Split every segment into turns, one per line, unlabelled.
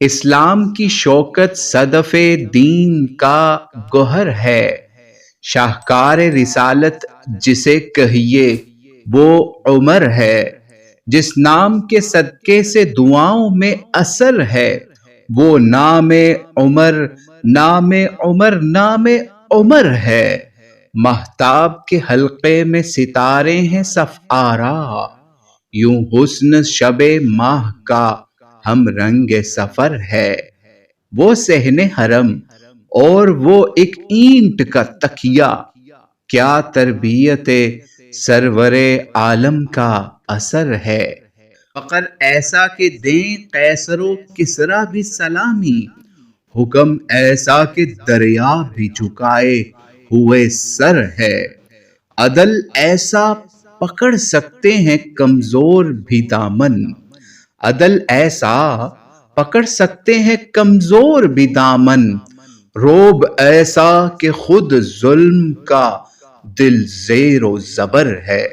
اسلام کی شوکت صدف دین کا گوہر ہے، شاہکار رسالت جسے کہیے وہ عمر ہے، جس نام کے صدقے سے دعاؤں میں اثر ہے، وہ نام عمر، نام عمر، نام عمر ہے۔ مہتاب کے حلقے میں ستارے ہیں صف آرا، یوں حسن شب ماہ کا ہم رنگ سفر ہے۔ وہ صحن حرم اور وہ ایک اینٹ کا تکیہ، کیا تربیت سرور عالم کا اثر ہے۔ فقر ایسا کہ دیں قیصر و کسریٰ بھی سلامی، حکم ایسا کہ دریا بھی جھکائے ہوئے سر ہے۔ عدل ایسا پکڑ سکتے ہیں کمزور بھی دامن، عدل ایسا پکڑ سکتے ہیں کمزور بھی دامن، رعب ایسا کہ خود ظلم کا دل زیر و زبر ہے۔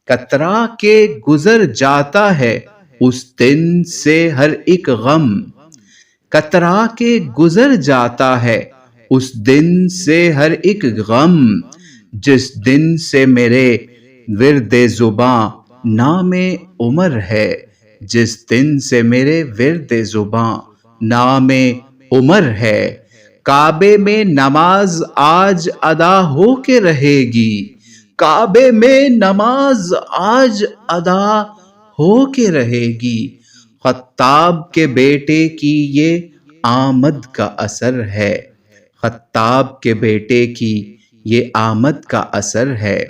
کترا کے گزر جاتا ہے اس دن سے ہر ایک غم، کترا کے گزر جاتا ہے اس دن سے ہر ایک غم، جس دن سے میرے ورد زباں نام عمر ہے، جس دن سے میرے ورد زباں نام عمر ہے۔ کعبے میں نماز آج ادا ہو کے رہے گی، کعبے میں نماز آج ادا ہو کے رہے گی، خطاب کے بیٹے کی یہ آمد کا اثر ہے، خطاب کے بیٹے کی یہ آمد کا اثر ہے۔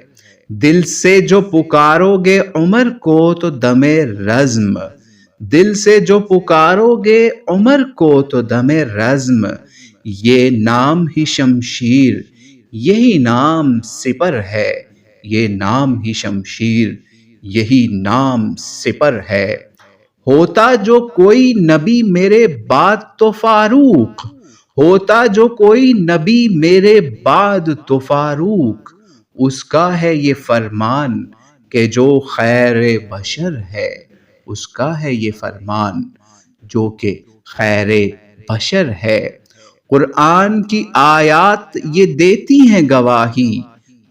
دل سے جو پکارو گے عمر کو تو دم رزم، دل سے جو پکارو گے عمر کو تو دم رزم، یہ نام ہی شمشیر یہی نام سپر ہے، یہ نام ہی شمشیر یہی نام سپر ہے۔ ہوتا جو کوئی نبی میرے بعد تو فاروق، ہوتا جو کوئی نبی میرے بعد تو فاروق، اس کا ہے یہ فرمان کہ جو خیر بشر ہے، اس کا ہے یہ فرمان جو کہ خیر بشر ہے۔ قرآن کی آیات یہ دیتی ہیں گواہی،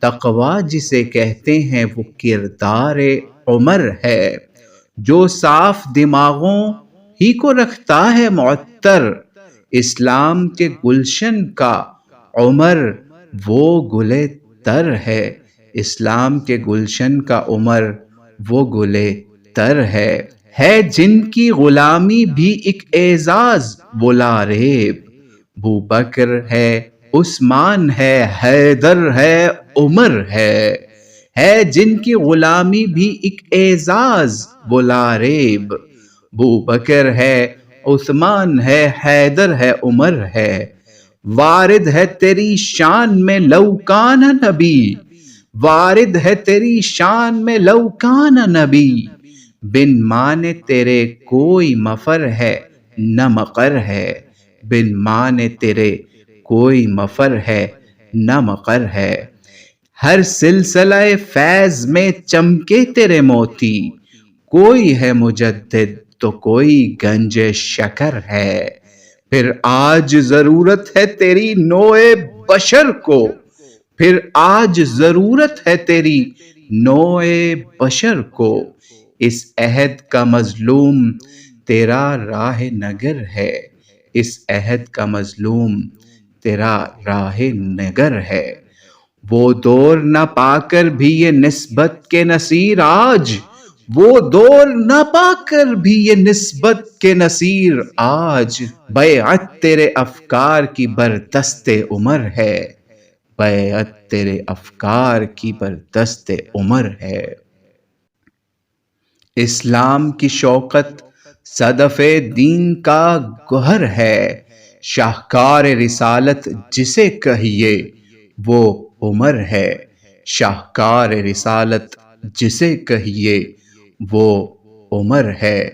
تقویٰ جسے کہتے ہیں وہ کردار عمر ہے، جو صاف دماغوں ہی کو رکھتا ہے معطر، اسلام کے گلشن کا عمر وہ گل تر ہے، اسلام کے گلشن کا عمر وہ گل تر ہے جن کی غلامی بھی ایک اعزاز وہ لا ریب، بوبکر ہے، عثمان ہے، حیدر ہے، عمر ہے جن کی غلامی بھی ایک اعزاز وہ لا ریب، بوبکر ہے، عثمان ہے، حیدر ہے، عمر ہے۔ وارد ہے تیری شان میں لو کان نبی، وارد ہے تیری شان میں لو کان نبی، بن مانے تیرے کوئی مفر ہے نہ مقر ہے، بن مانے تیرے کوئی مفر ہے نہ مقر ہے۔ ہر سلسلہ فیض میں چمکے تیرے موتی، کوئی ہے مجدد تو کوئی گنج شکر ہے، پھر آج ضرورت ہے تیری نوع بشر کو، پھر آج ضرورت ہے تیری نوع بشر کو، اس عہد کا مظلوم تیرا راہ نگر ہے، اس عہد کا مظلوم تیرا راہ نگر ہے۔ وہ دور نہ پا کر بھی یہ نسبت کے نصیر آج، وہ دور نہ پا کر بھی یہ نسبت کے نصیر آج، بیعت تیرے افکار کی بردست عمر ہے، بیعت تیرے افکار کی بردست عمر ہے۔ اسلام کی شوکت صدف دین کا گوہر ہے، شاہکار رسالت جسے کہیے وہ عمر ہے، شاہکار رسالت جسے کہیے وہ عمر ہے۔